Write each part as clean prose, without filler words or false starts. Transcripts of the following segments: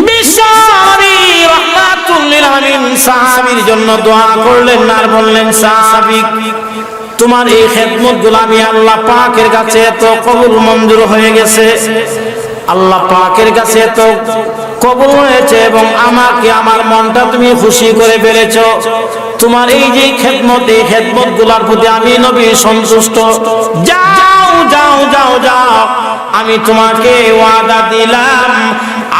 বিশ্বনবী রাহমাতুল লিল আলামিন সাহাবীর জন্য দোয়া করলেন আর বললেন, সাহাবী তোমার এই খেদমতগুলো আমি আল্লাহ পাকের কাছে এত কবুল মঞ্জুর হয়ে গেছে, আল্লাহ পাকের কাছে এত কবুল হয়েছে এবং আমাকে আমার মনটা তুমি খুশি করে ফেলেছো। তোমার এই যে খেদমত, এই খেদমতগুলোর প্রতি আমি নবী সন্তুষ্ট। যাও যাও যাও যাও, আমি তোমাকে ওয়াদা দিলাম,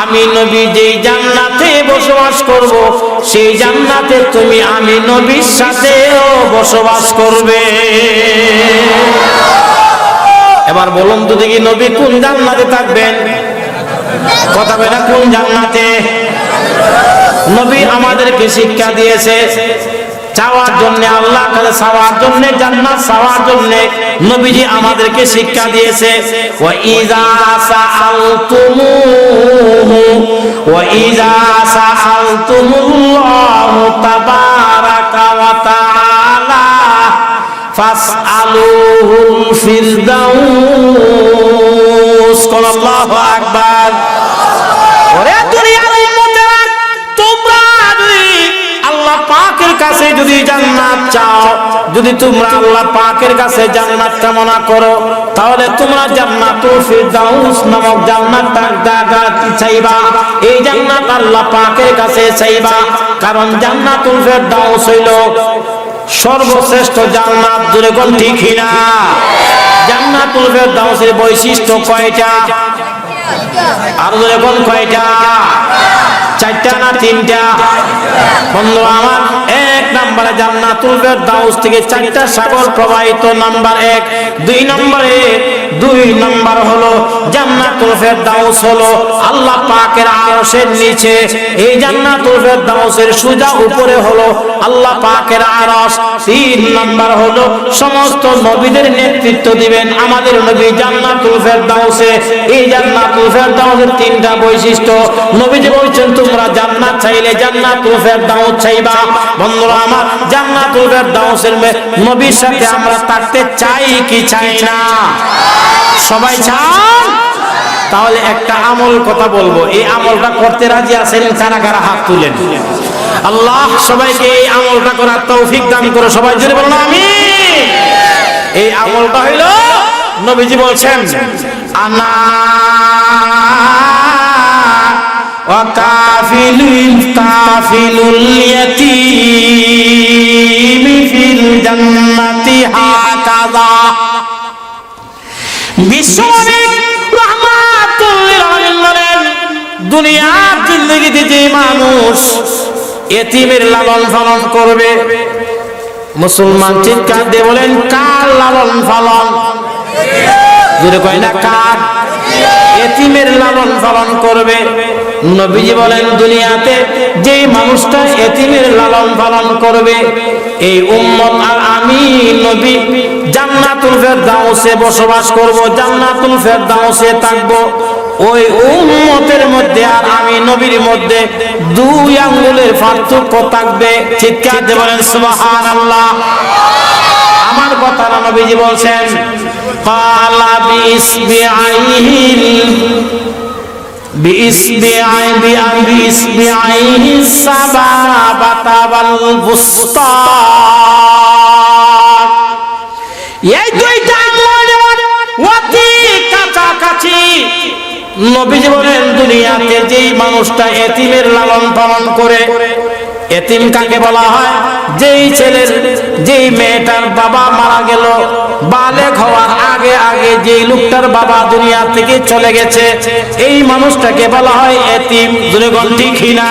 আমি নবী যেই জান্নাতে বসবাস করব, সেই জান্নাতে তুমি আমি নবীর সাথেও বসবাস করবে। এবার বলুন তো দেখি, নবী কোন জান্নাতে থাকবেন? কথা বলে, কোন জান্নাতে? নবী আমাদেরকে শিক্ষা দিয়েছে চাওয়ার জন্য, আল্লাহর কাছে চাওয়ার জন্য, জান্নাত চাওয়ার জন্য নবীজি আমাদেরকে শিক্ষা দিয়েছে। ওয়া ইযা সাআলতুমুহু ওয়া ইযা সাআলতুমুল্লাহু তাবারাকা ওয়া তাআলা ফাসআলুহুল ফিরদাউস। আল্লাহু আকবার। ওরে দুনিয়ার উম্মতেরা, তোমরা যদি আল্লাহ পাকের কাছে যদি জান্নাত চাও, যদি তোমরা আল্লাহ পাকের কাছে জান্নাত কামনা করো, তাহলে তোমরা জান্নাতুল ফিরদাউস নামক জান্নাতটা চাইবা। এই জান্নাত আল্লাহ পাকের কাছে চাইবা, কারণ জান্নাতুল ফিরদাউস হইল সর্বশ্রেষ্ঠ জান্নাত। জোরে কোন ঠিক না? জান্নাতুল ফিরদাউসের বৈশিষ্ট্য কয়টা? আর জোরে কোন কয়টা? চারটা না তিনটা? বন্ধু আমার, এক নম্বরে জান্নাতুল ফিরদাউস থেকে চারটা সাগর প্রবাহিত, নাম্বার এক। দুই নম্বর হলো জান্নাতুল ফিরদাউস হলো আল্লাহ পাকের আরশের নিচে। এই জান্নাতুল ফিরদাউসের সোজা উপরে হলো আল্লাহ পাকের আরশ। তিন নম্বর হলো সমস্ত নবীদের নেতৃত্ব দিবেন আমাদের নবী জান্নাতুল ফিরদাউসে। এই জান্নাতুল ফিরদাউসের তিনটা বৈশিষ্ট্য। নবীজি বলছেন, তোমরা জান্নাত চাইলে জান্নাতুল ফিরদাউস চাইবা। বন্ধুরা আমার, জান্নাতুল ফিরদাউসের নবীর সাথে আমরা থাকতে চাই কি চাই না? সবাই চান? তাহলে একটা আমল কথা বলবো, এই আমলটা করতে রাজি আছেন? কারা কারা হাত তুলেন? আল্লাহ সবাইকে এই আমলটা করার তৌফিক দান করো। সবাই জোরে বলুন আমিন। এই আমলটা হইল, নবীজি বলছেন, আনা ওয়া কাফিলুল ইয়াতীম ফিল জান্নাতি হাকাযা। বিশ্বনবী রাহমাতুল লিল আলামিন বলেন, দুনিয়ার জিন্দেগিতে যে মানুষ এতিমের লালন পালন করবে, মুসলমান চিৎকার দিয়ে বলেন, কার লালন পালন? যদি কয় না কার? এতিমের লালন পালন করবে। নবীজি বলেন, দুনিয়াতে যে মানুষটা এতিমের লালন পালন করবে, এই উম্মত আর আমি নবী জান্নাতুল ফিরদাউসে বসবাস করব, জান্নাতুল ফিরদাউসে থাকব। ওই উম্মতের মধ্যে আর আমি নবীর মধ্যে 2 আঙ্গুলের পার্থক্য থাকবে। চিৎকার দিয়ে বলেন সুবহানাল্লাহ। আমার কথা না, নবীজি বলছেন, ক্বালা বিইসবিআইহি সাবাবাতা ওয়াল বুসতা। এই দুইটা আঙ্গুলের অতি কাছাকাছি। নবীজি বলেন, দুনিয়াতে যেই মানুষটা এতিমের লালন পালন করে, এতিম কাকে বলা হয়? যেই মেয়েটার বাবা মারা গেল, বালেগ হওয়ার আগে আগে যেই লোকটার বাবা দুনিয়া থেকে চলে গেছে, এই মানুষটাকে বলা হয় এতিম। জোরে বল ঠিক না?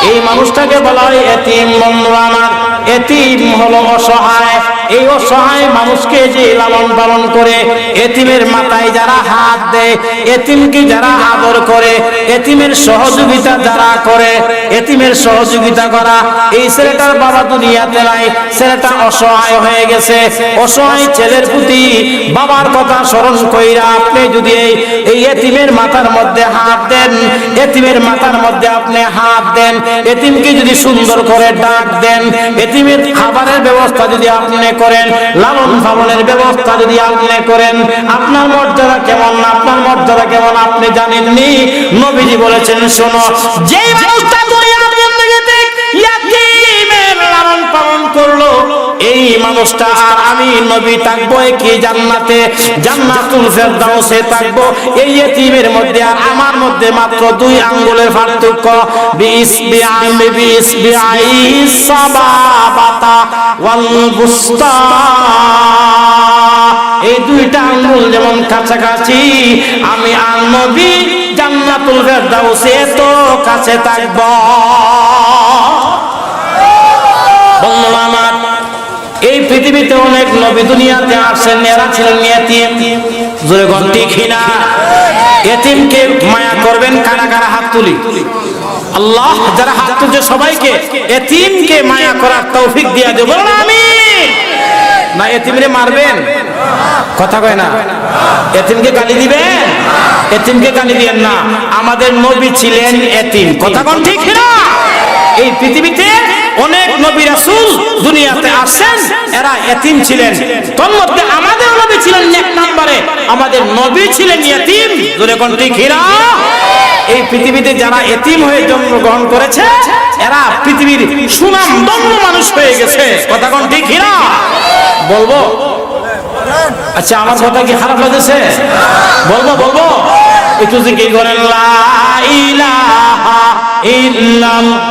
এই মানুষটাকে বলা হয় এতিম। বন্ধুরা আমার, এতিম হলো অসহায়। এই অসহায় মানুষকে যে লালন পালন করে, এতিমের মাথায় যারা হাত দেয়, এতিমকে যারা আদর করে, এতিমের সহযোগিতা যারা করে, এতিমের সহযোগিতা করা, এই ছেলেটার বাবা দুনিয়াতে নাই, ছেলেটা অসহায় হয়ে গেছে। অসহায় ছেলের প্রতি বাবার কথা স্মরণ কইরা আপনি যদি এই এতিমের মাথার মধ্যে হাত দেন, এতিমের মাথার মধ্যে আপনি হাত দেন, এতিমকে যদি সুন্দর করে ডাক দেন, এতিমের খাবারের ব্যবস্থা যদি আপনি করেন, লালন পালনের ব্যবস্থা যদি আপনি করেন, আপনার মর্যাদা কেমন, আপনার মর্যাদা কেমন আপনি জানেননি। নবীজি বলেছেন, শোনো, যেই মানুষটা দুনিয়ার জিন্দেগিতে ইয়াতীমের লালন পালন করলো, এই মানুষটা আর আমি নবী থাকবো কি জান্নাতে, জান্নাতুল ফেরদাউসে থাকবো। এই ইয়েতিমের মধ্যে আর আমার মধ্যে মাত্র 2 আঙ্গুলের পার্থক্য। বিইসবিআই সাবাবাতা ওয়াল বুস্তা, এই 2টা আঙ্গুল যেমন কাছাকাছি, আমি আর নবী জান্নাতুল ফেরদাউসে তো কাছে থাকবো। বন্ধুরা আমার, এই পৃথিবীতে অনেক নবী দুনিয়াতে আসেন, এরা ছিলেন ইয়েতিম। জোরে কোন ঠিক না? ইয়েতিমকে মায়া করবেন কারা কারা? হাত তুলি। আল্লাহ যারা হাত তুলছে সবাইকে ইয়েতিমকে মায়া করার তৌফিক দিয়ে দেব। বলুন আমিন। না ইয়েতিমরে মারবেন? কথা কয় না। ইয়েতিমকে গালি দিবেন? ইয়েতিমকে গালি দিবেন না। আমাদের নবী ছিলেন ইয়েতিম। কথা কোন ঠিক না? এই পৃথিবীতে অনেক নবী রাসূল দুনিয়াতে আসেন, এরা ইয়েতিম ছিলেন। তোর মধ্যে আমাদের নবী ছিলেন এক নম্বরে, আমাদের নবী ছিলেন ইয়েতিম। জোরে কোন ঠিক না? এই পৃথিবীতে যারা ইয়েতিম হয়ে জন্মগ্রহণ করেছে, এরা পৃথিবীর সুনামধন্য মানুষ হয়ে গেছে। কথা কোন ঠিক না? বলবো? আচ্ছা, আমার কথা কি খারাপ লাগছে? বলবো একটু জিকির করেন, লা ইলাহা ইল্লাল্লাহ।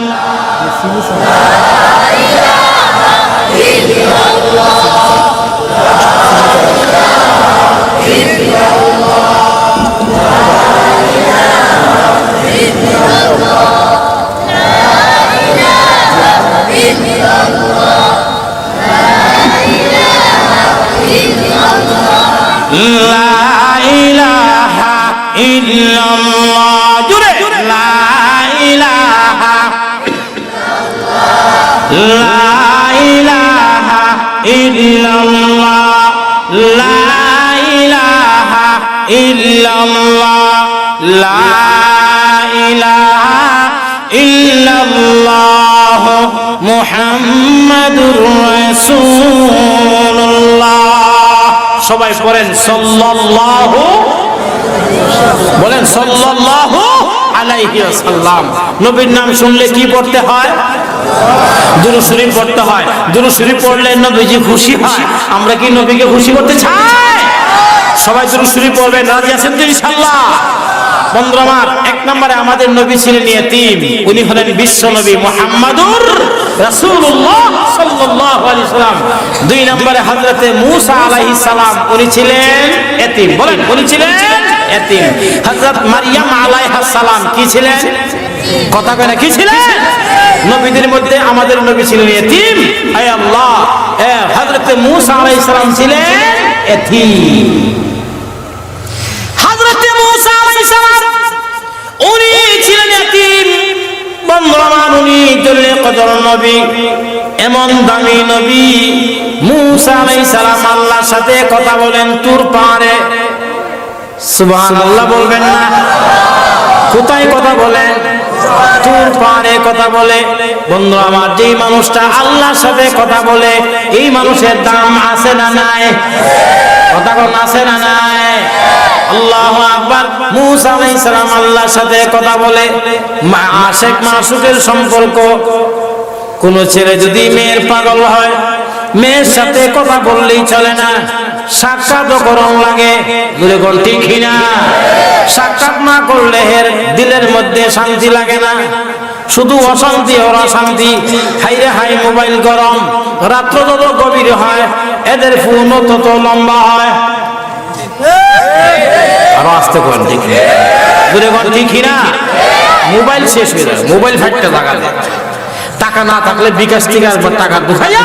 মুহাম্মাদুর রাসূলুল্লাহ। সবাই পড়েন সাল্লাল্লাহু, বলেন সাল্লাল্লাহু আলাইহি ওয়াসাল্লাম। নবীর নাম শুনলে কি পড়তে হয়? দুরূদ শরীফ পড়তে হয়। দুরূদ শরীফ পড়লে নবীজি খুশি হয়। আমরা কি নবীকে খুশি করতে চাই? সবাই দুরূদ শরীফ পড়বেন। রাজি আছেন তো ইনশাআল্লাহ? বন্ধুরা আমার, এক নম্বরে আমাদের নবী ছিলেন ইয়েতিম। উনি হলেন বিশ্ব নবী মুহাম্মাদুর রাসূলুল্লাহ সাল্লাল্লাহু আলাইহি সাল্লাম। 2 নম্বরে হযরতে মূসা আলাইহিস সালাম, উনি ছিলেন ইয়েতিম। বলেন, উনি ছিলেন ইয়েতিম। হযরত মারইয়াম আলাইহাস সালাম কি ছিলেন? কথা কয় না, কি ছিলেন? নবীদের মধ্যে আমাদের নবী ছিলেন ইয়েতিম। আয় আল্লাহ, হযরতে মূসা আলাইহিস সালাম ছিলেন ইয়েতিম। হযরতে মূসা আলাইহিস সালাম উনি ছিলেন ইয়েতিম। বন্ধুরা আমার, উনি জলিলে কদর নবী, এমন দামি নবী। মূসা আলাইহিস সালাম আল্লাহর সাথে কথা বলেন তুর পাহাড়ে। সুবহানাল্লাহ বলবেন না? কোথায় কথা বলেন? তুর পাহাড়ে কথা বলে। বন্ধু আমার, যেই মানুষটা আল্লাহর সাথে কথা বলে, এই মানুষের দাম আছে না নাই? কথা কোন আছে না নাই? আল্লাহু আকবার। মূসা আলাইহিস সালাম আল্লাহর সাথে কথা বলে। আশিক মাসুকের সম্পর্ক। কোন ছেলে যদি মেয়ের পাগল হয়, মেয়ের সাথে কথা বললেই চলে না, সাক্ষাৎ করণ লাগে। বলে কোন ঠিক না? সাক্ষাৎ না করলে এর দিলের মধ্যে শান্তি লাগে না, শুধু অশান্তি আর অশান্তি। হাইরে হাই মোবাইল গরম, রাত্র যত গভীর হয় এদের ফোনও তত লম্বা হয়। আরো আসতে করেন, ঠিক বলে কোন ঠিক না? মোবাইল শেষ হয়ে যায়, মোবাইল ফাটতে লাগালে টাকা না থাকলে বিকাশ থেকে আসবার টাকা ঢুকাইয়া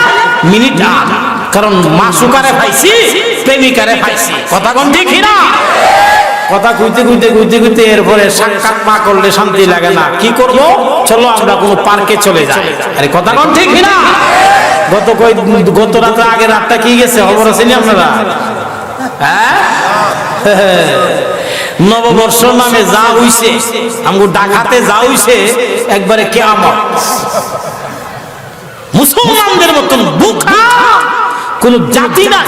মিনিট আন। কারণ মাসুকারে পাইছি, প্রেমিকারে পাইছি। কথা কোন ঠিক না? কথা কইতে এরপরে সাক্ষাৎ না করলে শান্তি লাগে না। কি করব? চলো আমরা কোনো পার্কে চলে যাই। আরে কথা কোন ঠিক না? গত রাতে আগের রাতটা কি গেছে খবর আছে নি আপনারা? হ্যাঁ, নববর্ষ নামে যা হইছে, আমগো ডাকাতে যা হইছে, একবারে কিয়ামত। মুসলমানদের মতন বুকা কোন জাতি না।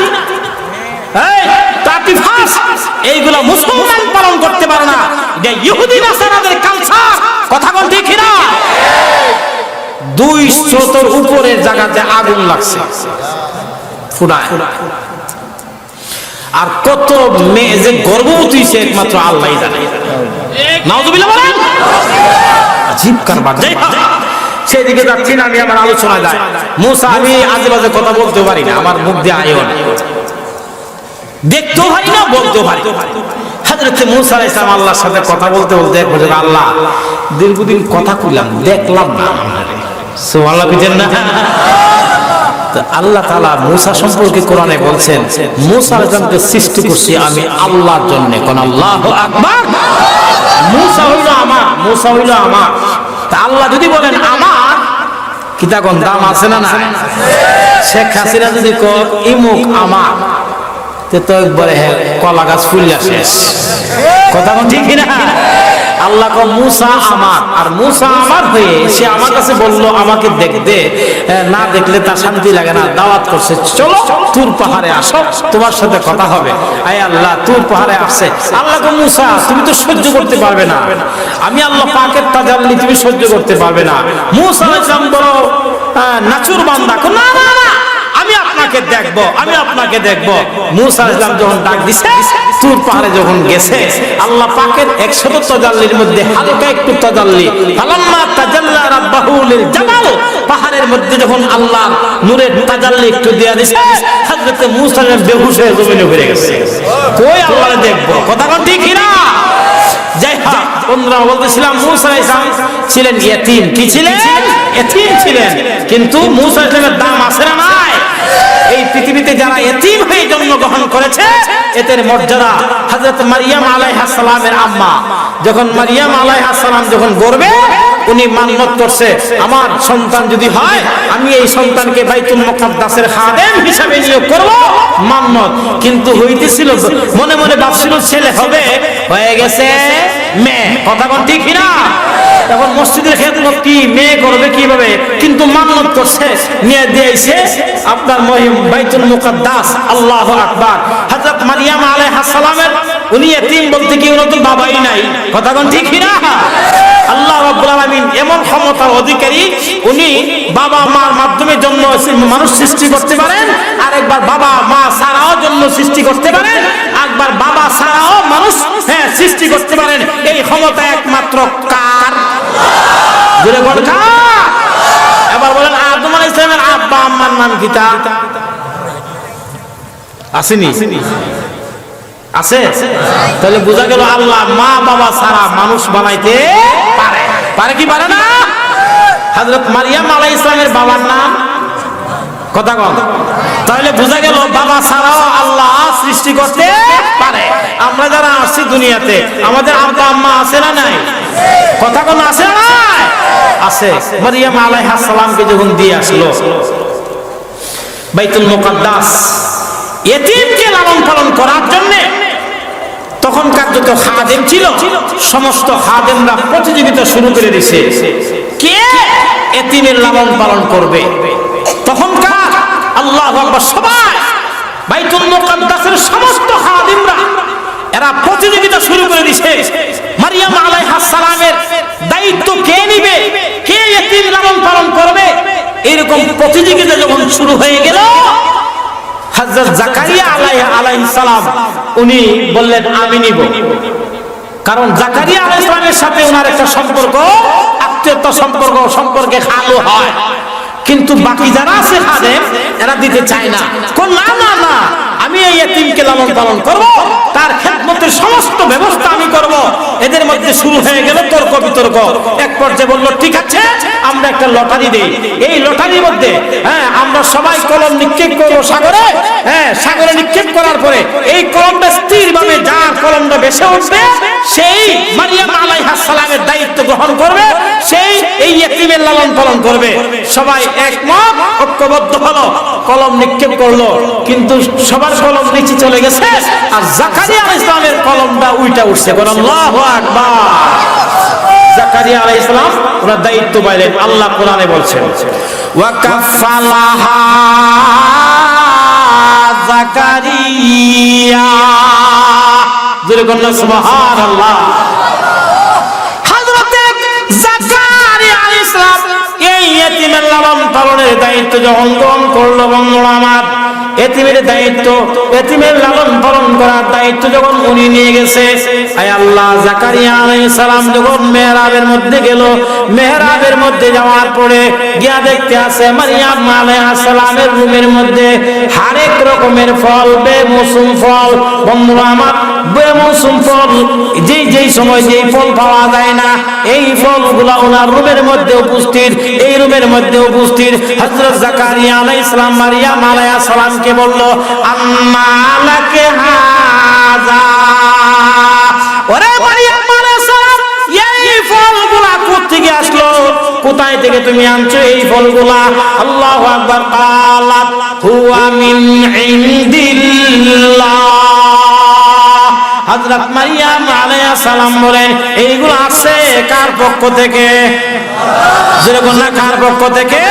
এইগুলা মুসলমান পালন করতে পারে না, এটা ইহুদি নাসারাদের কালচার। কথা কোন ঠিক না? 200 উপরের জায়গাতে আগুন লাগছে ফুরায়, আর কত মেয়ে যে গর্ভবতী হয়েছে একমাত্র আল্লাহই জানে। নাউযুবিল্লাহ বলেন। আজীব কারবার। সেদিকে যাচ্ছি না, আমি আমার আলোচনা যায়। মুসা, আমি আজে বাজে কথা বলতে পারি না, আমার মুখ দিয়ে আয়ও না, দেখতেও পারি না, বলতেও পারি। হযরত মুসা আলাইহিস সালাম আল্লাহর সাথে কথা বলতে বলতে বলেন, আল্লাহ দীর্ঘদিন কথা কইলাম, দেখলাম না। সুবহানাল্লাহ বিজেন না। আল্লাহ তাআলা মুসা সম্পর্কে কোরআনে বলছেন, মুসা আলাইহিস সালামকে সৃষ্টি করছি আমি আল্লাহর জন্য। কোন আল্লাহু আকবার। মুসা হইল আমার, মুসা হইল আমার। তা আল্লাহ যদি বলেন আমার, কিতা কোন দাম আছে না? না। শেখ হাসিনা যদি কয় ইমুক আমার, তো একবারে কলা গাছ ফুলিয়া শেষ। কথা ঠিক না? আল্লাহ কো মুসা আমার, আর মুসা আমার হয়ে সে আমার কাছে বললো আমাকে দেখতে, না দেখলে তার শান্তি লাগে না, দাওয়াত করছে, চলো তুর পাহাড়ে আসো, তোমার সাথে কথা হবে। আয় আল্লাহ তুর পাহাড়ে আসছে। আল্লাহ কো মুসা তুমি তো সহ্য করতে পারবে না, আমি আল্লাহ পাকের তাজাল্লি তুমি সহ্য করতে পারবে না। মুসা আলাইহিস সালাম বড় নাচুর বান্দা, না না না আমি আপনাকে দেখব, আমি আপনাকে দেখব। মুসা আলাইহিস সালাম যখন ডাক দিছে, তুর পাহাড়ে যখন গেছে, আল্লাহ পাকের 100 তাজাল্লির মধ্যে হালকা একটু তাজাল্লি, ফালাম্মা তাজাল্লা রাব্বাহু লিল জাবাল, পাহাড়ের মধ্যে যখন আল্লাহ নূরের তাজাল্লি একটু দেয়া দিছে, হযরত মুসা বেহুশ হয়ে জমিনে পড়ে গেছে। কই আল্লাহরে দেখব? কথা কোন ঠিক না? যাই হোক, বন্ধুরা বলতেছিলাম মুসা আলাইহিস সালাম ছিলেন ইয়েতিম। কি ছিলেন? ইয়েতিম ছিলেন। কিন্তু মুসা আলাইহিস সালামের দাম আছে না নাই? এই পৃথিবীতে যারা ইতিম হয়ে জন্মগ্রহণ করেছে, এদের মর্যাদা। হযরত মারইয়াম আলাইহিস সালামের আম্মা যখন মারইয়াম আলাইহিস সালাম যখন গর্ভে, উনি মান্নত করছে আমার সন্তান যদি হয় আমি এই সন্তানকে বাইতুল মুকাদ্দাসের খাদেম হিসেবে নিয়োগ করব, মান্নত। কিন্তু হইতেছিল, মনে মনে ভাবছিল ছেলে হবে, হয়ে গেছে মেয়ে। কথা কোন ঠিক না? এখন মসজিদের খেদমত কি মেয়ে করবে কিভাবে? কিন্তু মান্নত করছে, নিয়ে দিয়েছে আপনার মহিম বাইতুল মুকাদ্দাস। আল্লাহু আকবার। হযরত মারইয়াম আলাইহিস সালামের উনি এতিম বলতে কি উনি তো বাবাই নাই। কথা কোন ঠিক না? আল্লাহ রাব্বুল আলামিন এমন ক্ষমতার অধিকারী, উনি বাবা মার মাধ্যমে জন্য মানুষ সৃষ্টি করতে পারেন, আরেকবার বাবা মা ছাড়াও জন্য সৃষ্টি করতে পারেন, একবার বাবা ছাড়াও মানুষ সৃষ্টি করতে পারেন। এই ক্ষমতা একমাত্র কার? জোরে বল কার? এবার বলেন আদম আলাইহিস সালামের আব্বা আম্মার নাম কি? তা আসেনি? আছে? তাহলে বোঝা গেল আল্লাহ মা বাবা ছাড়া মানুষ বানাইতে পারে। পারে কি পারে না? হযরত মারইয়াম আলাইহিস সালামের বাবার নাম কথা কন। তাহলে বোঝা গেল বাবা ছাড়াও আল্লাহ সৃষ্টি করতে পারে। আমরা যারা আসছি দুনিয়াতে, আমাদের আব্বা আম্মা আছে না নাই? কথা কোন আছে না নাই? আছে। মারইয়াম আলাইহিস সালামকে যখন দিয়ে আসলো বাইতুল মুকাদ্দাস ইতিমকে লালন পালন করার জন্য, তখনকার যত খাদেম ছিল সমস্ত খাদেমরা প্রতিযোগিতা শুরু করে দিয়েছে, কে ইতিমের লালন পালন করবে। তখনকার আল্লাহু আকবার, সবাই বাইতুল মুকাদ্দাসের সমস্ত খাদেমরা এরা প্রতিযোগিতা শুরু করে দিয়েছে, মারইয়াম আলাইহিস সালামের দায়িত্ব কে নিবে, কে ইতিম লালন পালন করবে। এরকম প্রতিযোগিতা যখন শুরু হয়ে গেল, হযরত জাকারিয়া আলাইহিস সালাম উনি বললেন আমি নিব। কারণ জাকারিয়া আলাইহিস সালামের সাথে ওনার একটা সম্পর্ক, আত্মীয়তা সম্পর্কে খালো হয়, কিন্তু বাকি যারা আছে খাদেম এরা দিতে চায় না। কোন না না না, আমি এই ইতিমকে লালন পালন করব, তার খেদমতের সমস্ত ব্যবস্থা আমি করব। এদের মধ্যে শুরু হয়ে গেল তর্ক বিতর্ক। এক পর্যায়ে বলল ঠিক আছে আমরা একটা লটারি দেই, এই লটারির মধ্যে আমরা সবাই কলম নিক্ষেপ করবো সাগরে। সাগরে নিক্ষেপ করার পরে এই কলমটা স্থিরভাবে যার কলমটা বেশি উঠবে সেই মারইয়াম আলাইহিস সালামের দায়িত্ব গ্রহণ করবে, সেই এই ইতিমের লালন পালন করবে। সবাই একমত ঐক্যবদ্ধ হলো, কলম নিক্ষেপ করলো, কিন্তু সবার কলম নিচে চলে গেছে, আর জাকারিয়া আলাইহিস সালামের কলমটা উল্টা উঠছে। আল্লাহু আকবার। জাকারিয়া আলাইহিস সালাম ওনার দায়িত্ব পাইলেন। আল্লাহ কোরআনে বলছেন ওয়া কাফালাহা জাকারিয়া। জোরে বলুন সুবহানাল্লাহ। হযরত জাকারিয়া আলাইহিস সালাম এই ইতিমের লালন পালনের দায়িত্ব যখন গ্রহণ করলো, বন্ধুরা আমার, এতিমের দায়িত্ব, এতিমের লালন পালন করার দায়িত্ব যখন উনি নিয়ে গেছে, আয় আল্লাহ, জাকারিয়া আলাইহিস সালাম যখন মেহরাবের মধ্যে গেল, মেহরাবের মধ্যে যাওয়ার পরে গিয়া দেখতে আছে মারিয়াম আলাইহিস সালামের রুমের মধ্যে হরেক রকমের ফল, বেমৌসুম ফল, বন্ধুরা আমার, বেমৌসুম ফল, যেই সময় যেই ফল পাওয়া যায় না, এই ফলগুলা ওনার রুমের মধ্যে উপস্থিত। এই রুমের মধ্যে উপস্থিত হযরত জাকারিয়া আলাইহিস সালাম মারিয়াম আলাইহিস সালামকে বলল, আম্মা লাকে হাযা, ওরে মারিয়াম আলাইহিস সালাম, এই ফলগুলা কোথা থেকে আসলো, কোথায় থেকে তুমি আনছো এই ফলগুলা? আল্লাহু আকবার। ক্বালাত হুয়া মিন ইনদিল্লাহ। হযরত মারিয়াম আলাইহিস সালাম বলেন, এইগুলো আসছে কার পক্ষ থেকে? যেরকম না, কার পক্ষ থেকে?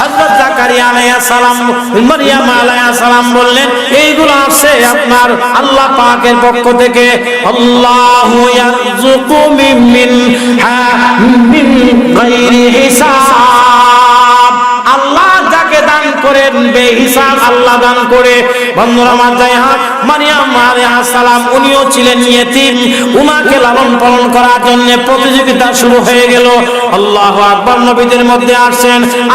হযরত জাকারিয়া আলাইহিস সালাম, মারিয়াম আলাইহিস সালাম বললেন, এইগুলো আসছে আপনার আল্লাহ পাকের পক্ষ থেকে। আল্লাহু ইয়ারযুকু মিন গায়রি হিসাব। আল্লাহ যাকে দান করেন বেহিসাব আল্লাহ দান করে। বন্ধুরা আমার, মারিয়াম আলাইহিস সালাম উনিও ছিলেন ইয়েতিম, উনাকে লালন পালন করার জন্য প্রতিযোগিতা শুরু হয়ে গেল। আল্লাহু আকবার। নবীদের মধ্যে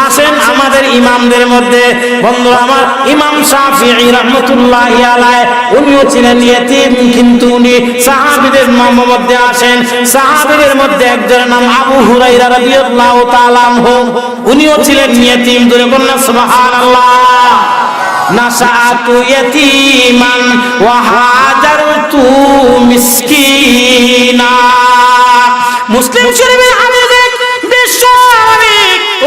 আসেন আমাদের ইমামদের মধ্যে, বন্ধুরা আমার, ইমাম শাফিঈ রাহমাতুল্লাহি আলাইহি উনিও ছিলেন ইয়েতিম, কিন্তু উনি সাহাবীদের মধ্যে আসেন। সাহাবীদের মধ্যে একজনের নাম আবু হুরায়রা রাদিয়াল্লাহু তাআলা আনহু, উনিও ছিলেন ইয়েতিম। ধরে বলুন সুবহানাল্লাহ। নাশাতু ইয়াতীমান ওয়া হাজারতু মিসকিনা। মুসলিম শরীফের হাদিসে বিশ্বনবী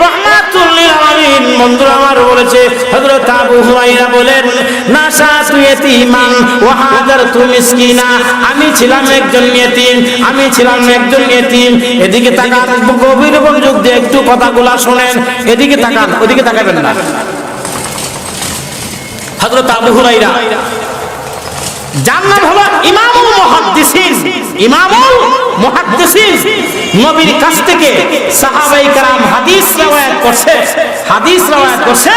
রাহমাতুল লিল আলামিন বন্ধুরা আমার বলেছে, হযরত আবু হুরায়রা বলেন, নাশাতু ইয়াতীমান ওয়া হাজারতু মিসকিনা, আমি ছিলাম একজন ইয়েতিম, আমি ছিলাম একজন ইয়েতিম। এদিকে তাকান, গভীর মনোযোগ দিয়ে একটু কথাগুলো শুনেন। এদিকে তাকান, ওদিকে তাকাবেন না। হযরত আবু হুরায়রা, যার নাম হলো ইমামুল মুহাদ্দিসিন, ইমামুল মুহাদ্দিসিন, নবীর কাছ থেকে সাহাবায়ে কেরাম হাদিস রওয়ায়াত করছে।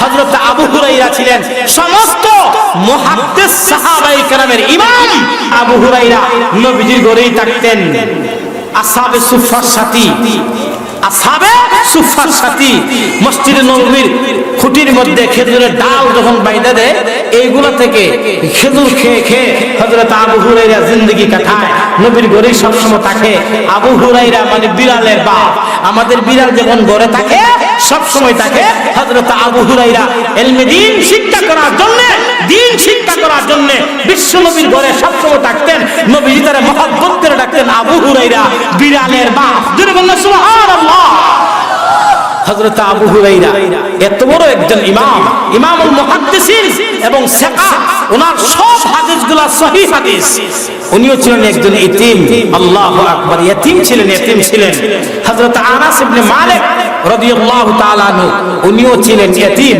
হযরত আবু হুরায়রা ছিলেন সমস্ত মুহাদ্দিস সাহাবায়ে কেরামের ইমাম। আবু হুরায়রা নবীজির ঘরেই থাকতেন। আসহাবে সুফফার সাথী, আসহাবে সুফফার সাথী মসজিদে নববীর খুঁটির মধ্যে খেজুরের ডাল যখন বাইন্ধা দেয়, এইগুলো থেকে খেজুর খেয়ে খেয়ে হযরত আবু হুরায়রা জিন্দেগি কাটায়। নবীর ঘরে সবসময় থাকে। আবু হুরায়রা মানে বিড়ালের বাপ। আমাদের বিড়াল যখন ঘরে থাকে সবসময় থাকে, হযরত আবু হুরায়রা ইলমে দ্বীন শিক্ষা করার জন্য, দ্বীন শিক্ষা করার জন্য বিশ্ব নবীর ঘরে সবসময় থাকতেন। নবীজি তারা মহব্বত করে ডাকতেন আবু হুরায়রা বিড়ালের বাপ। জোরে বলুন সুবহানাল্লাহ। হযরত আবু হুরায়রা এত বড় একজন ইমাম, ইমামুল মুহাদ্দিসিন এবং সিকা, ওনার সব হাদিসগুলো সহিহ হাদিস। উনিও ছিলেন একজন ইতিম। আল্লাহু আকবার। ইতিম ছিলেন। হযরত আনাস ইবনে মালিক রাদিয়াল্লাহু তাআলা আনহু উনিও ছিলেন ইতিম।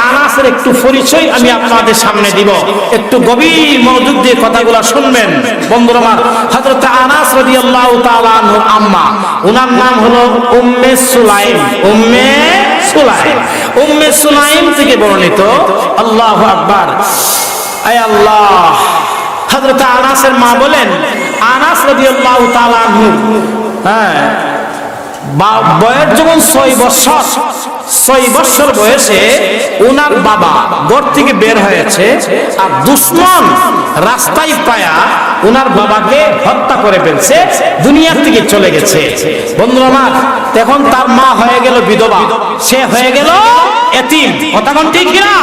আনাসের একটু পরিচয় আমি আপনাদের সামনে দিব, একটু গভীর মনোযোগ দিয়ে কথাগুলো শুনবেন বন্ধুরা আমার। হযরত আনাস রাদিয়াল্লাহু তাআলা আনহুর আম্মা, ওনার নাম হলো উম্মে সুলাইম। উম্মে সুলাইম থেকে বর্ণিত। আল্লাহু আকবার। আয় আল্লাহ। হযরত আনাসের মা বলেন, আনাস রাদিয়াল্লাহু তাআলা আনহু বয়স যখন 6 বছর বয়সে ওনার বাবা ঘর থেকে বের হয়েছে, আর দুশমন রাস্তায় পায়া ওনার বাবাকে হত্যা করে ফেলছে, দুনিয়া থেকে চলে গেছে। বন্ধুরা আমার, তখন তার মা হয়ে গেল বিধবা, সে হয়ে গেল এতিম। কথা কোন ঠিক না?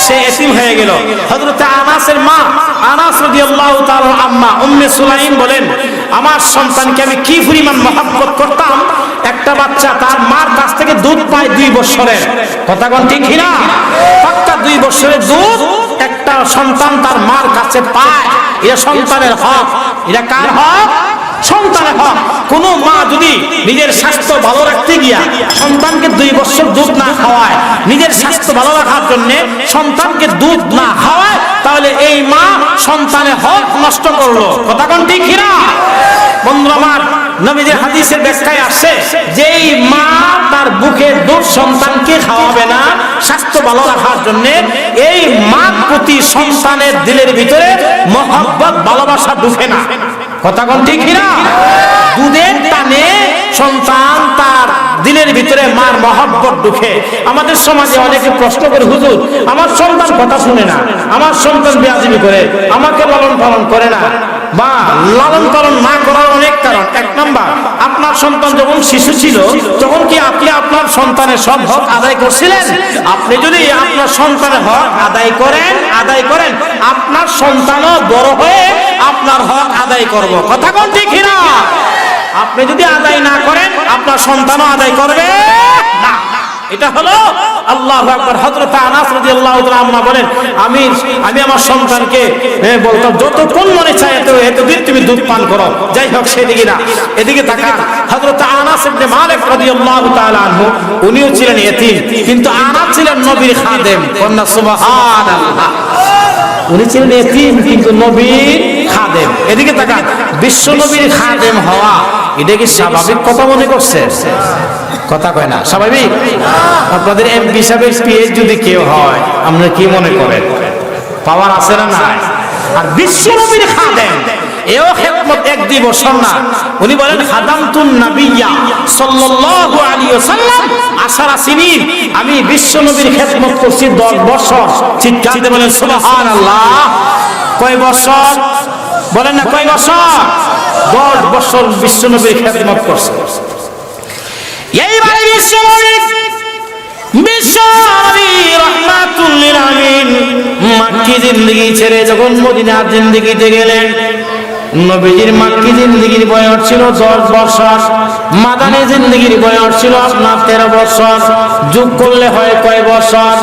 সে এতিম হয়ে গেল। হযরত আনাসের মা, আনাস রাদিয়াল্লাহু তাআলা আম্মা উম্মে সুলাইম বলেন, আমার সন্তানকে আমি কি পরিমাণ মহব্বত করতাম। একটা বাচ্চা তার মার কাছ থেকে দুধ পায় 2 বছরের। কথা কোন ঠিক না? পাক্কা 2 বছরের দুধ একটা সন্তান তার মার কাছে পায়। এটা সন্তানের হক। এটা কার হক? সন্তানের হক। কোন মা যদি নিজের স্বাস্থ্য ভালো রাখতে গিয়া সন্তানকে 2 বছর দুধ না খাওয়ায়, নিজের স্বাস্থ্য ভালো রাখার জন্য সন্তানকে দুধ না খাওয়ায়, তাহলে এই মা সন্তানের হক নষ্ট করলো। কথা কোন ঠিক কিনা? বন্ধু আমার, নবীজির হাদিসের ব্যাখ্যায় আসছে যেই মা তার বুকের দুধ সন্তানকে খাওয়াবে না স্বাস্থ্য ভালো রাখার জন্য, এই মার প্রতি সন্তানের দিলের ভিতরে মহব্বত ভালোবাসা ঢুকে না। কথা কোন ঠিক কিনা? দুধের টানে সন্তান তার দিলের ভিতরে মার মহব্বত ঢুকে। আমাদের সমাজে অনেকে প্রশ্ন করে, হুজুর আমার সন্তান কথা শুনে না, আমার সন্তান বেয়াদবি করে, আমাকে লালন পালন করে না। বা লালন পালন না করার অনেক কারণ। 1 নাম্বার, আপনার সন্তান যখন শিশু ছিল তখন কি আপনি আপনার সন্তানের সব হক আদায় করছিলেন? আপনি যদি আপনার সন্তানের হক আদায় করেন, আপনার সন্তানও বড় হয়ে আপনার হক আদায় করব। কথা কোন ঠিক না? আপনি যদি আদায় না করেন আপনার সন্তানও আদায় করবে না। এটা হলো আল্লাহু আকবার। হযরত আনাস রাদিয়াল্লাহু তাআলা আম্মা বলেন, আমি আমার সন্তানকে বলতাম যতক্ষণ মনে চায় এতদিন তুমি দুধ পান করো। যাই হোক, সেদিকে না, এদিকে তাকান। হযরত আনাস ইবনে মালিক রাদিয়াল্লাহু তাআলা আনহু, উনিও ছিলেন ইতিম, কিন্তু আনাস ছিলেন নবীর খাদেম। কন্যা সুবহানাল্লাহ। উনি ছিলেন ইতিম কিন্তু নবীর খাদেম। এদিকে তাকান, বিশ্ব নবীর খাদেম হওয়া এটা কি স্বাভাবিক কথা মনে করছে? কথা কয় না, স্বাভাবিক? আপনাদের এমপি সাহেবের পিএইচ যদি কেউ হয় আপনারা কি মনে করেন? পাওয়ার আছে না নাই? আর বিশ্ব নবীর খাদেম, এও খেদমত 1-2 বছর না। উনি বলেন খাদামতুন নাবিয়্যা সাল্লাল্লাহু আলাইহি ওয়াসাল্লাম 10 সিনিন, আমি বিশ্ব নবীর খেদমত করছি 10 বছর। চিৎকার দিয়ে বলেন সুবহানাল্লাহ। কয় বছর বলেন না, কয় বছর? 10 বছর বিশ্ব নবীর খেদমত করছে। এইবারে বিশ্ব নবী রাহমাতুল লিল আলামিন মক্কি জিন্দেগি ছেড়ে যখন মদিনার জিন্দেগিতে গেলেন, নবীজির মক্কি জিন্দেগির বয়স ছিল 10 বছর, মাদানী জিন্দেগির বয়স ছিল আপনার 13 বছর। যোগ করলে হয় কয় বছর?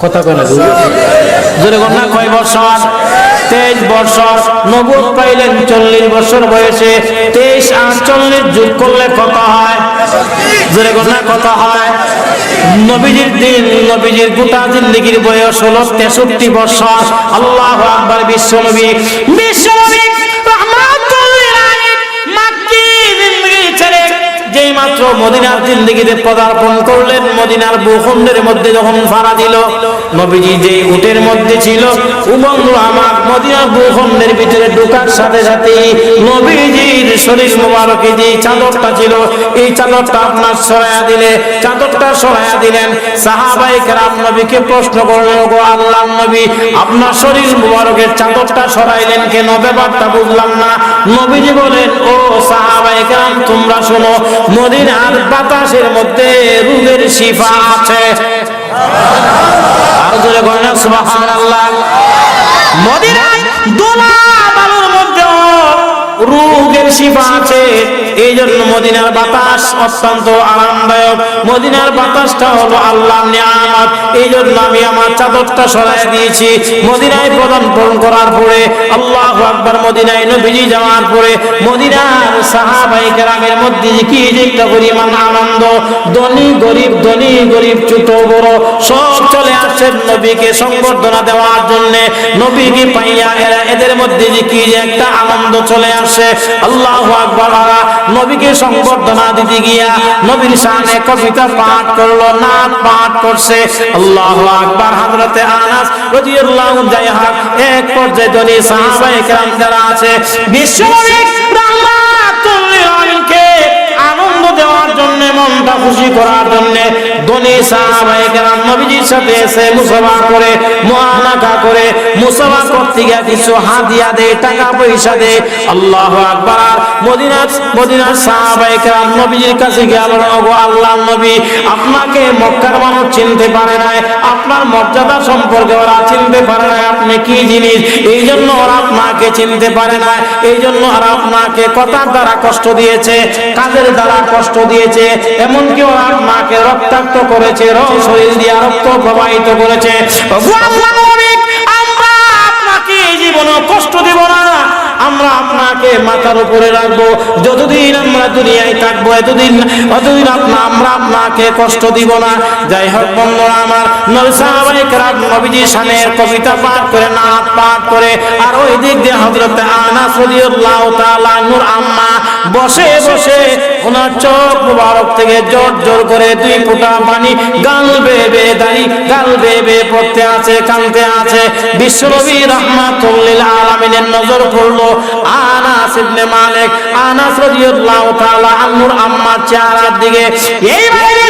কথা কয় না, জোরে বল না, কয় বছর? 23 বছর। নবুয়ত পাইলেন 40 বছর বয়সে। 23 আর 40 যোগ করলে কত হয়? জোরে বল না, কত হয়? নবীজির গোটা জিন্দেগির বয়স হলো 63 বছর। আল্লাহু আকবার। বিশ্ব নবী রাহমাতুল লিল আলামিন মক্কি জিন্দেগি ছেড়ে যেই মাত্র মদিনার জিন্দেগিতে পদার্পণ করলেন, মদিনার ভূখণ্ডের মধ্যে যখন ফাড়া দিল, নবীজি যে উটের মধ্যে ছিল, বন্ধু আমার, মদিনার ভূখণ্ডের ভিতরে ঢোকার সাথে সাথে নবীজির শরীর মোবারকে যে চাদরটা ছিল, এই চাদরটা আপনার সরায়া দিলেন। সাহাবায়ে কেরাম নবীকে প্রশ্ন করলেন, গো আল্লাহর নবী, আপনার শরীর মোবারকের চাদরটা সরাইলেন কেন? ব্যাপারটা বুঝলাম না। নবীজি বলেন, ও সাহাবায়ে কেরাম, তোমরা শোনো, মদিনার বাতাসের মধ্যে রূহের শিফা আছে। আর জোরে বলেন সুবহানাল্লাহ। মদিনার দোলা বালুর মধ্যে রূহের শিফা আছে। এই জন্য মদিনার বাতাস অত্যন্ত আরামদায়ক। মদিনার বাতাসটা হলো আল্লাহর নিয়ামত। এই জন্য আমি আমার চাদরটা সরাই দিয়েছি। মদিনায় পদার্পণ করার পরে, আল্লাহু আকবার, মদিনায় নবীজি যাওয়ার পরে মদিনার সাহাবায়ে কেরামের মধ্যে কি যে একটা পরিমাণ আনন্দ। ধনী গরিব ছোট বড় সব চলে আসছেন নবীকে সংবর্ধনা দেওয়ার জন্য। নবীকে পাইয়া এদের মধ্যে কি যে একটা আনন্দ চলে আসে। আল্লাহু আকবার। নবীকে সংবর্ধনা দিতে গিয়া নবীর শানে কবিতা পাঠ করলো, নাত পাঠ করছে। আল্লাহু আকবার। হযরতে আনাস রাদিয়াল্লাহু তাআলা এক পর্যায়ে ধনী সাহাবায়ে কেরাম যারা আছে, বিশ্বনবী রাহমাতুল লিল আলামিনকে আনন্দ দেওয়ার জন্য, মনটা খুশি করার জন্য ধনী সাহাবায়ে কেরাম নবীজির সাথে এসে মুসাফা করে, মুআনাকা করে, মুসাফা করতে গিয়ে কিছু হাদিয়া দেয়, টাকা পয়সা দেয়। আল্লাহু আকবার। মদিনার সাহাবায়ে কেরাম নবীজির কাছে গিয়ে বলেন, ওগো আল্লাহর নবী, আপনাকে মক্কার মানুষ চিনতে পারে নাই, আপনার মর্যাদা সম্পর্কে ওরা চিনতে পারে নাই, আপনি কি জিনিস, এই জন্য ওরা আপনাকে চিনতে পারে না। এই জন্য ওরা আপনাকে কথার দ্বারা কষ্ট দিয়েছে, কাজের দ্বারা কষ্ট দিয়েছে, এমনকি ওরা আপনাকে রক্তাক্ত করেছে, শরীর দিয়ে রক্ত প্রবাহিত করেছে। আমরা আপনাকে জীবনে কষ্ট দেব না, আমরা আপনাকে আপনাকে মাথার উপরে রাখবো, যতদিন আমরা দুনিয়ায় থাকবো অতদিন আমরা আপনাকে কষ্ট দিব না। যাই হোক বন্ধুরা আমার, নবী সাহাবায়ে কেরাম নবীজির শানের কবিতা পাঠ করে, নাত পাঠ করে, আর ওই দিক দিয়ে হযরত আনাস রাদিয়াল্লাহু তাআলা নূর আম্মা বসে বসে ওনার চোখ মুবারক থেকে জোর জোর করে দুই ফোঁটা পানি গাল বেয়ে বেয়ে গাল বেয়ে বেয়ে পড়তে আছে, কাঁদতে আছে। বিশ্বনবী রাহমাতুল লিল আলামিনের নজর পড়লো আনাস ইবনে মালিক, আনাস রাদিয়াল্লাহু তাআলা নূর আম্মার চেহারার দিকে। এইবারে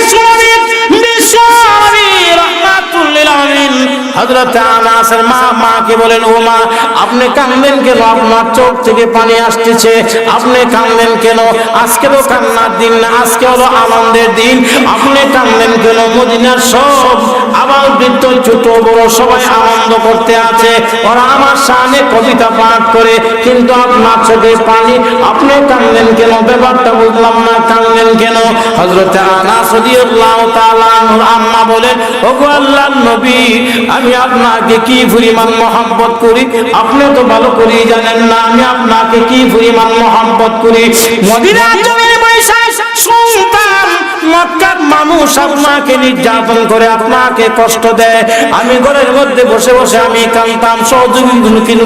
বিশ্বনবী রাহমাতুল লিল আলামিন হযরত আনাসের মাকে বলেন, ও মা, আপনি কাঁদলেন কেন? আপনার চোখ থেকে পানি আসতেছে, আপনি কাঁদলেন কেন? আজকে তো কান্নার দিন না, আজকে হলো আনন্দের দিন, আপনি কাঁদলেন কেন? মদিনার সব আবার বৃদ্ধ ছোট বড় সবাই আনন্দ করতে আছে, ওরা আমার শানে কবিতা পাঠ করে, কিন্তু আপনার চোখে পানি, আপনি কাঁদলেন কেন? ব্যাপারটা বুঝলাম না, কাঁদলেন কেন? হযরত আনাস রাদিয়াল্লাহু তাআলা আম্মা বলেন, ওগো আল্লাহর নবী, আমি আপনাকে কি পরিমাণ মহব্বত করি আপনি তো ভালো করেই জানেন না, আমি আপনাকে কি পরিমাণ মহব্বত করি। মদিনার জমিনে বৈশা সন্তান মক্কার মানুষ আপনাকে নির্যাতন করে, আপনাকে কষ্ট দেয়, আমি ঘরের মধ্যে বসে বসে আমি কাঁদতাম, সহযোগী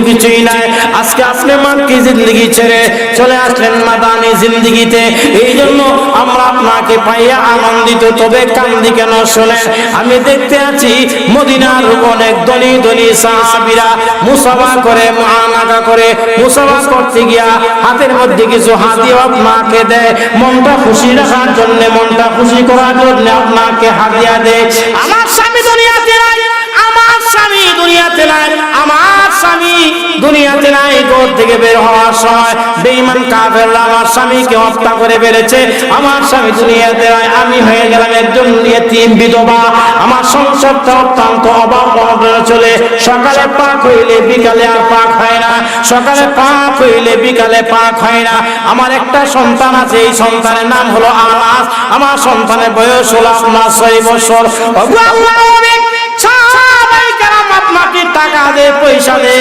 কিছুই নাই। আজকে আপনি মাক্কি জিন্দেগি ছেড়ে চলে আসলেন মাদানী জিন্দেগিতে, এই জন্য আমরা আপনাকে পাইয়া আনন্দিত, তবে কান্দি কেন শুনেন। আমি দেখতে আছি মদিনার অনেক ধনী ধনী সাহাবীরা মুসাফা করে, মুআনাকা করে, মুসাফা করতে গিয়া হাতের মধ্যে কিছু হাদিয়া আপনাকে দেয়, মনটা খুশি রাখার জন্য, মনটা খুশি করার জন্য আপনাকে হাদিয়া দেয়। আমার স্বামী দুনিয়াতে নাই, আমার স্বামী দুনিয়াতে নাই, আমার স্বামী দুনিয়াতে নাই। ঘর থেকে বের হওয়ার সময় বেঈমান কাফেররা আমার স্বামীকে হত্যা করে বেড়েছে, আমার স্বামী দুনিয়াতে নাই, আমি হয়ে গেলাম একজন ইতিম বিধবা। আমার সংসারটা অত্যন্ত অভাব অনটনে চলে, সকালে পাক হইলে বিকালে আর পাক হয় না, সকালে পাক হইলে বিকালে পাক হয় না। আমার একটা সন্তান আছে, এই সন্তানের নাম হলো আনাস, আমার সন্তানের বয়স হলো আপনার 6 বছর। আপনাকে টাকা দে, পয়সা দে,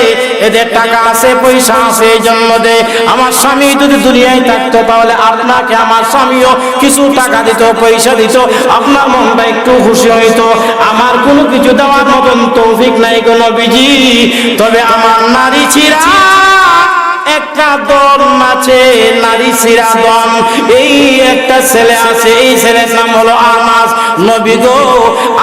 এদের টাকা আছে, পয়সা আছে, এই জন্য দে। আমার স্বামী যদি দুনিয়ায় থাকতো তাহলে আপনাকে আমার স্বামীও কিছু টাকা দিত, পয়সা দিত, আপনার মনটা একটু খুশি হইতো। আমার কোনো কিছু দেওয়ার মতন তৌফিক নাই গো নবীজি, তবে আমার নারী ছিরা একটা দল আছে, নারী চিরাদন, এই একটা ছেলে আছে, এই ছেলের নাম হলো আনাস। নবী গো,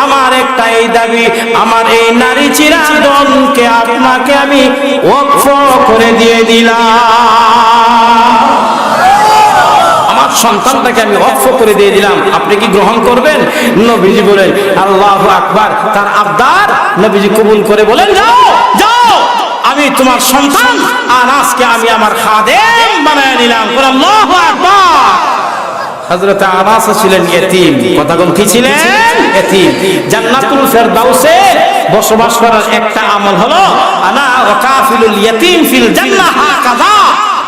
আমার একটাই দাবি, আমার এই নারী চিরাদনকে আপনাকে আমি ওয়াকফ করে দিয়ে দিলাম, আমার সন্তানটাকে আমি ওয়াকফ করে দিয়ে দিলাম, আপনি কি গ্রহণ করবেন? নবীজি বলেন আল্লাহু আকবার। তার আবদার নবীজি কবুল করে বলেন, যাও যাও, আমি তোমার সন্তান আনাসকে আমি আমার খাদেম বানায় নিলাম। আল্লাহু আকবার। হযরত আনাস ছিলেন ইতিম, কথাগণ কি ছিলেন? ইতিম। জান্নাতুল ফেরদাউসে বসবাস করার একটা আমল হলো আনা ওয়া কাফিলুল ইতিম ফিল জান্নাহ হাকাযা।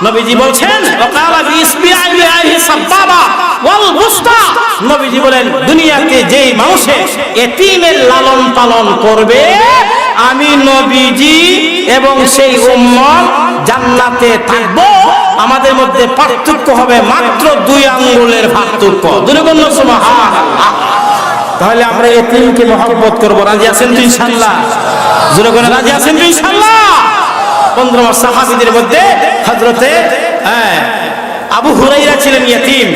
নবীজি বলছেন ওয়াকালা বিসমিআহি সাবাবা ওয়াল বুস্তা। নবীজি বলেন দুনিয়াতে যেই মানুষে ইতিমের লালন পালন করবে, আমি নবীজি এবং সেই উম্মত জান্নাতে থাকবো। আমাদের মধ্যে পার্থক্য হবে মাত্র 2 আঙ্গুলের পার্থক্য। দুর্গন্ধ সুবহানাল্লাহ। তাহলে আমরা ইতিমকে মহব্বত করব, রাজি আছেন তো ইনশাআল্লাহ? জোরে করে রাজি আছেন তো ইনশাআল্লাহ? 15 সাহাবীদের মধ্যে হযরতে আবু হুরায়রা ছিলেন ইতিম,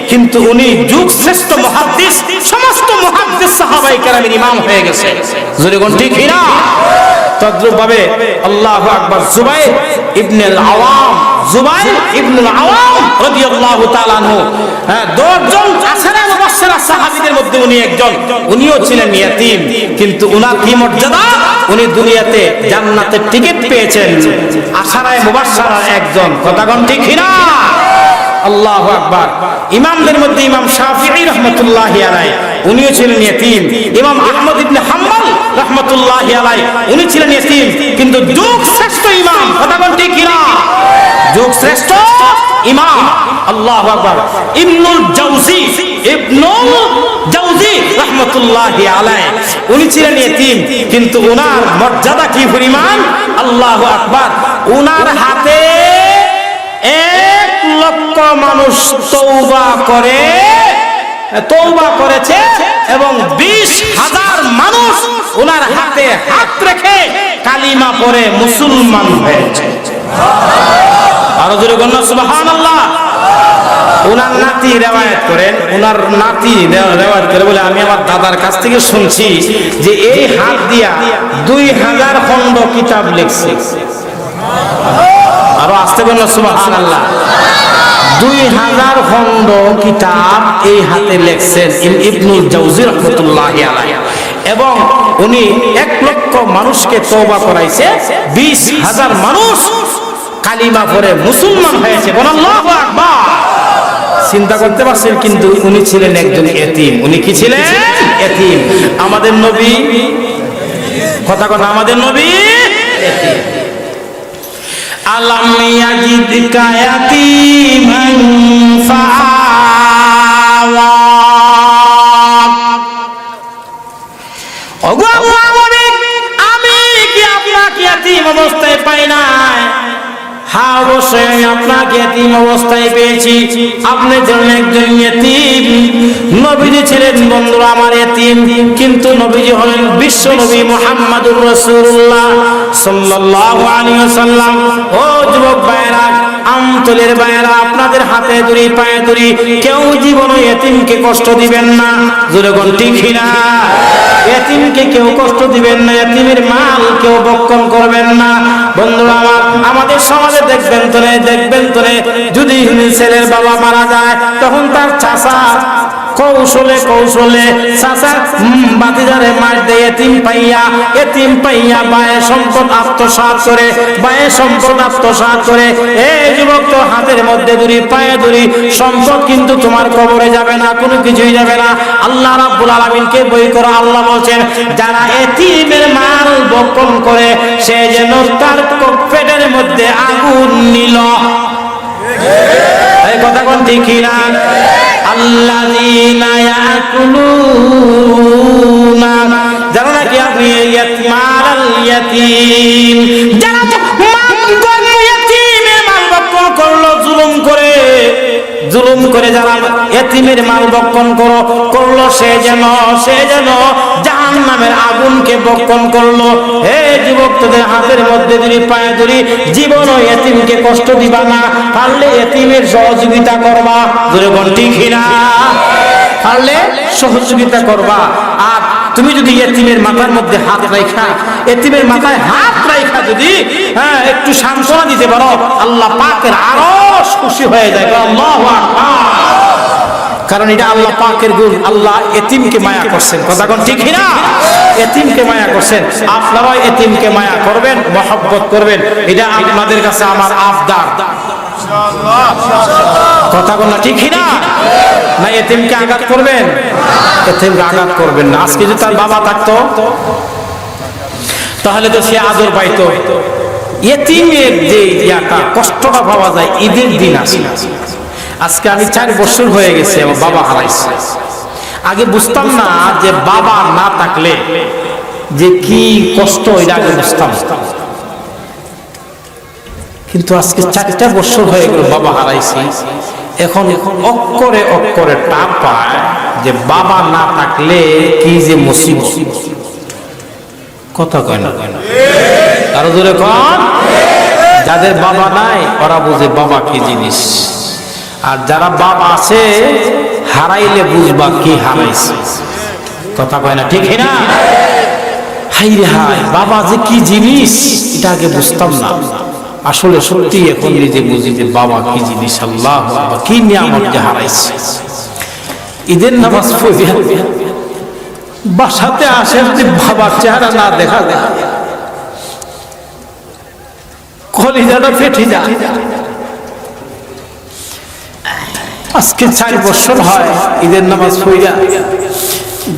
কিন্তু উনি যুগ শ্রেষ্ঠ মুহাদ্দিস, সমস্ত মুহাদ্দিস সাহাবায়ে কেরামের ইমাম হয়ে গেছে। জোরে কোন ঠিক না? তদ্রুপ ভাবে আল্লাহু আকবার, জুবাইর ইবনে আল-আওয়াম, জুবাইর ইবনে আল-আওয়াম রাদিয়াল্লাহু তাআলা আনহু, 10 জন আশারা মুবাশশিরা সাহাবীদের মধ্যে উনি একজন, উনিও ছিলেন ইতিম, কিন্তু উনার কি মর্যাদা, উনি দুনিয়াতে জান্নাতের টিকিট পেয়েছেন, আশারায়ে মুবাশশিরার একজন। কথাগণ ঠিক না? আল্লাহু আকবার। ইমামদের মধ্যে ইমাম শাফিঈ রাহমাতুল্লাহি আলাইহি, উনিও ছিলেন ইতিম। ইমাম আহমদ ইবনে হাম্বল রাহমাতুল্লাহি আলাইহি, উনি ছিলেন ইতিম, কিন্তু যুগ শ্রেষ্ঠ ইমাম। কথাগণ ঠিক না? যুগ শ্রেষ্ঠ ইমাম। আল্লাহু আকবার। ইবনুল জাওজি রাহমাতুল্লাহি আলাইহি, উনি ছিলেন ইতিম, কিন্তু ওনার মর্যাদা কি পরিমাণ! আল্লাহু আকবার। ওনার হাতে মানুষ তওবা করেছে এবং 20,000 মানুষ ওনার হাতে হাত রেখে কালিমা পড়ে মুসলমান হয়েছে। আরো জোরে বলুন সুবহানাল্লাহ। ওনার নাতি রিওয়ায়াত করেন, ওনার নাতি রিওয়ায়াত করে বলে আমি আমার দাদার কাছ থেকে শুনছি যে এই হাত দিয়া 2000 খণ্ড কিতাব লিখছে। আরো আস্তে বলুন সুবহানাল্লাহ। 2000 খণ্ড কিতাব এই হাতে লিখছেন ইবনুল জাওজি রাহমাতুল্লাহি আলাইহি, এবং উনি 1 লক্ষ মানুষকে তওবা করাইছে, 20,000 মানুষ কালিমা পড়ে মুসলমান হয়েছে। বলেন আল্লাহু আকবার। চিন্তা করতে পারছেন? কিন্তু উনি ছিলেন একজন এতিম। উনি কি ছিলেন? এতিম। আমাদের নবী, কথা আমাদের নবী এতিম। আলাম ইয়াজিদকা ইয়াতীমান ফাআওয়া। ওগো আল্লাহ নবী, আমি কি আপনাকে এতিম অবস্থায় পাই নাই? হ্যাঁ, অবশ্যই আমি আপনাকে এতিম অবস্থায় পেয়েছি। আপনি ছিলেন একজন এতিম, নবীজি ছিলেন বন্ধুরা আমার এতিম, কিন্তু নবীজি হলেন বিশ্ব নবী মুহাম্মদুর রাসূলুল্লাহ সাল্লাল্লাহু আলাইহি ওয়াসাল্লাম। ও যুবক ভাইরা, আমতলের ভাইরা, আপনাদের হাতে ধরি পায়ে ধরি, কেউ জীবনে এতিমকে কষ্ট দিবেন না। জোরে বল ঠিক না? এতিমকে কেউ কষ্ট দিবেন না, এতিমের মাল কেউ বক্ষণ করবেন না। বন্ধুরা আমার, আমাদের সমাজে দেখবেন তোলে যদি ছেলের বাবা মারা যায়, তখন তার চাচা কৌশলে চাচা বাতিজারে মার দেয় এতিম পাইয়া বায়ের সম্পদ আত্মসাৎ করে। এই যুবক, তো হাতের মধ্যে ধরি পায়ে ধরি, সম্পদ কিন্তু তোমার কবরে যাবে না, কোনো কিছুই যাবে না। আল্লাহ রাব্বুল আলামিনকে বই করো। আল্লাহ বলছেন, যারা এতিমের মাল বক্ষণ করে সে যেন তার পেটের মধ্যে আগুন নিল। এই কথা কোন ঠিক না? আল্লাযীনা ইয়াকুলুনা, জানো নাকি আপনি ইয়াতমাল ইয়াতীম, যারা ইয়াতীমের মাল বক্ষণ করলো, জুলুম করে যারা এতিমের মাল বক্ষণ করলো, সে যেন জাহান্নামের আগুনকে বক্ষণ করলো। হে যুবক, তোদের হাতের মধ্যে ধরি পায়ে ধরি, জীবনও এতিমকে কষ্ট দিবা না, পারলে এতিমের সহযোগিতা করবা। জোরে বল ঠিক না? পারলে সহযোগিতা করবা। আর তুমি যদি এতিমের মাথার মধ্যে হাত রাখা, এতিমের মাথায় হাত রাখা যদি একটু সান্ত্বনা দিতে পারো, আল্লাহ পাকের আরো খুশি হয়ে যায়। আল্লাহু আকবার। কারণ এটা আল্লাহ পাকের গুণ। আল্লাহ এতিমকে মায়া করছেন। কথা কোন ঠিক না? এতিমকে মায়া করছেন। আপনারাও এতিমকে মায়া করবেন, মহব্বত করবেন, এটা আপনাদের কাছে আমার আবদার। কথা বল না, ঠিক না? না এতিমকে আঘাত করবেন? এতিমকে আঘাত করবেন না। আজকে যদি তার বাবা থাকতো তাহলে তো সে আদর পাইতো। এতিমের যে কষ্টটা পাওয়া যায় ঈদের দিন আসে। আজকে আমি 4 বছর হয়ে গেছে আমার বাবা হারাইছে। আগে বুঝতাম না যে বাবা না থাকলে যে কি কষ্ট, এটা আগে বুঝতাম। কিন্তু আজকে 4টা বছর হয়ে গেল বাবা হারাইছি, এখন অক্ষরে টাপ পায় যে বাবা না থাকলে কি যে মুসিবত। কথা কয় না? আরো জোরে কন। যাদের বাবা নাই ওরা বুঝে বাবা কি জিনিস, আর যারা বাবা আছে হারাইলে বুঝবা কি হারাইছে। কথা কয় না, ঠিক না? হাই রে হাই, বাবা যে কি জিনিস এটা আগে বুঝতাম না। আসলে সত্যি এখন নিজে বুঝি যে বাবা কি জিনিস, আল্লাহ কি নিয়ামত যে হারাইছে। ঈদের নামাজ পড়ে বাসাতে আসে, যদি বাবার চেহারা না দেখা যায় কলিজাটা ফেটে যায়। আজকে 4 বছর হয় ঈদের নামাজ পড়া,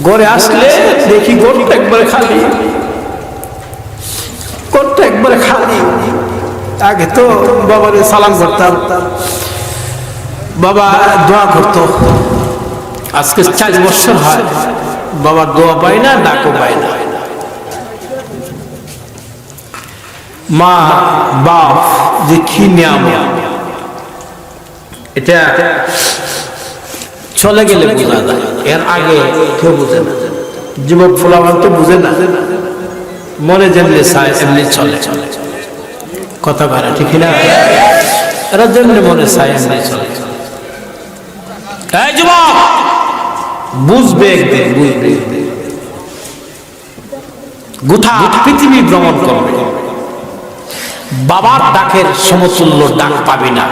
ঘরে আসলে দেখি ঘরটা একবারে খালি, ঘরটা একবারে খালি। আগে তো বাবার সালাম করতাম, বাবা দোয়া করতো। আজকে 4 বছর হয় বাবার দোয়া পাই না, ডাকও পাই না। মা বাপ যে কি নিয়ামত, এটা চলে গেলে বোঝা যায়, এর আগে কেউ বুঝে না। যুবক ফুলাবান তো বুঝে না, মনে যেমনি চায় এমনি চলে। কথা বলা ঠিক না? এরা যেমনি মনে চায় এমনি চলে। এই যুবক বুঝবে একদিন, বুঝবে। গোটা পৃথিবী ভ্রমণ করবে, বাবার ডাকের সমতুল্য ডাক পাবি না।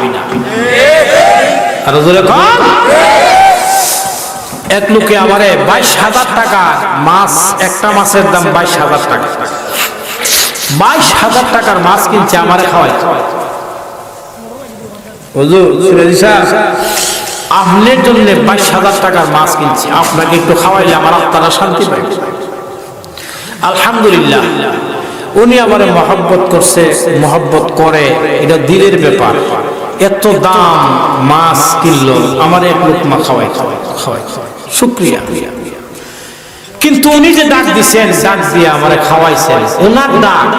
এক লোকে আমারে 22,000 টাকা মাছ, একটা মাছের দাম 22,000 টাকা, 22,000 টাকার মাছ কিনছে আমারে খাওয়াই। আপনার জন্য 22,000 টাকার মাছ কিনছি, আপনাকে একটু খাওয়াইলে আমার আত্মারা শান্তি পাইবে। আলহামদুলিল্লাহ, উনি আমারে মহব্বত করছে, মহব্বত করে, এটা দিলের ব্যাপার। এত দাম মাছ কিনলো, আমার এক লোকমা খাওয়াই, শুকরিয়া। কিন্তু উনি যে ডাক দিচ্ছেন, ডাক দিয়ে আমারে খাওয়াইছেন, ওনার ডাক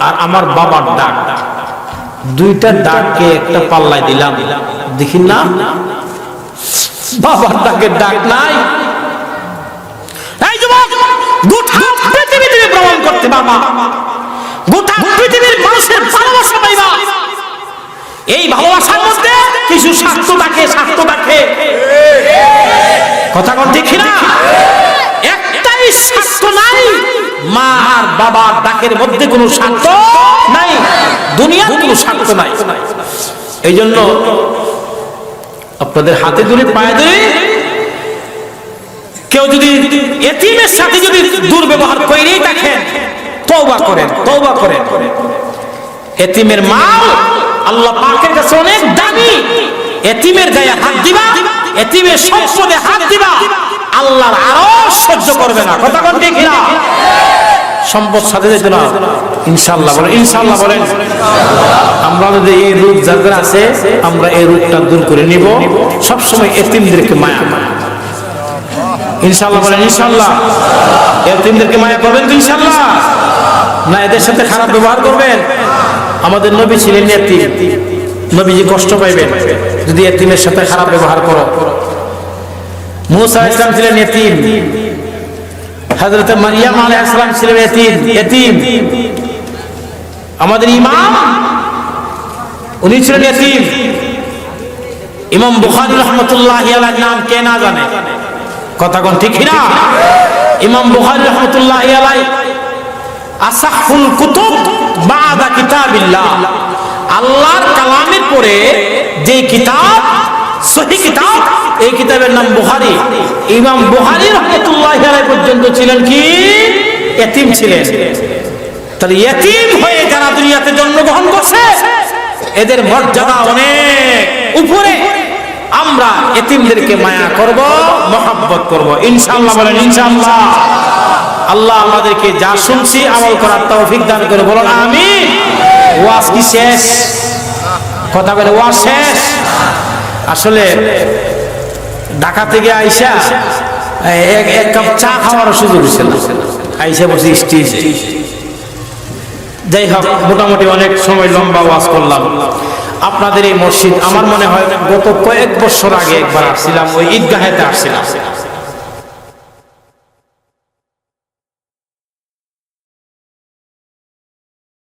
আর আমার বাবার ডাক, দুইটা ডাককে একটা পাল্লায় দিলাম, দেখি না বাবার ডাকের ডাক নাই। এই যুবক, গোটা পৃথিবী তুমি ভ্রমণ করতে বাবা, গোটা পৃথিবীর মানুষের ভালোবাসা পাইবা। এই ভালোবাসার মধ্যে কিছু স্বার্থ থাকে, স্বার্থ থাকে। কথা কোন ঠিক না? একটাই স্বার্থ নাই, মা আর বাবার ডাকের মধ্যে কোনো স্বার্থ নাই, দুনিয়ার কোনো স্বার্থ নাই। এই জন্য আপনাদের হাতে ধরে পায়ে ধরে কেউ যদি এতিমের সাথে যদি দুর্ব্যবহার করেই থাকেন, তওবা করেন, তওবা করেন। এতিমের মাল আল্লাহ পাকের কাছে অনেক দামি। এতিমের গায়ে হাত দিবা, এতিমের সম্পদে হাত দিবা, আল্লাহর আরশ সহ্য করবে না। কথা কোন ঠিক না? সম্পদ সাথে যেতে না, ইনশাআল্লাহ বলেন, ইনশাআল্লাহ বলেন। আমরা যদি এই রূপ যাদের আছে, আমরা এই রূপটা দূর করে নিব। সবসময় এতিমদেরকে মায়া, ইনশাআল্লাহ বলেন, ইনশাআল্লাহ। এতিমদেরকে মায়া করবেন তো ইনশাআল্লাহ? না এদের সাথে খারাপ ব্যবহার করবেন? আমাদের নবী ছিলেন এতিম, নবীজি কষ্ট পাইবেন যদি এতিমের সাথে খারাপ ব্যবহার করো। মুসা আলাইহিস সালাম ছিলেন এতিম, হযরত মারইয়াম আলাইহিস সালাম ছিলেন এতিম। আমাদের ইমাম উনি ছিলেন এতিম। ইমাম বুখারী রাহমাতুল্লাহি আলাইহির নাম কে না জানে? কথা কোন ঠিক না? ইমাম বুখারী রাহমাতুল্লাহি আলাইহি আসাহুল কুতুব বাদা কিতাবিল্লাহ, আল্লাহর কালামের পরে যে কিতাব সহিহ কিতাব, এই কিতাবের নাম বুখারী। ইমাম বুখারী রাহমাতুল্লাহি আলাইহি পর্যন্ত ছিলেন কি? এতিম ছিলেন। তাহলে এতিম হয়ে যারা দুনিয়াতে জন্মগ্রহণ করছে, এদের মর্যাদা অনেক উপরে। আমরা এতিমদেরকে মায়া করব, মহব্বত করব, ইনশাআল্লাহ বলেন, ইনশাআল্লাহ। আল্লাহ আমাদেরকে যা শুনছি আমল করার তৌফিক দান করে, বলুন আমিন। ওয়াজ কি শেষ? কথা বলে ওয়াজ শেষ? আসলে ঢাকা থেকে আইসা এক কাপ চা খাওয়ার সুযোগ হয়েছিল, আইসা বসে স্টেজে। যাই হোক, মোটামুটি অনেক সময় লম্বা ওয়াজ করলাম। আপনাদের এই মসজিদ আমার মনে হয় গত কয়েক বছর আগে একবার আসছিলাম, ওই ঈদগাহেতে আসছিলাম।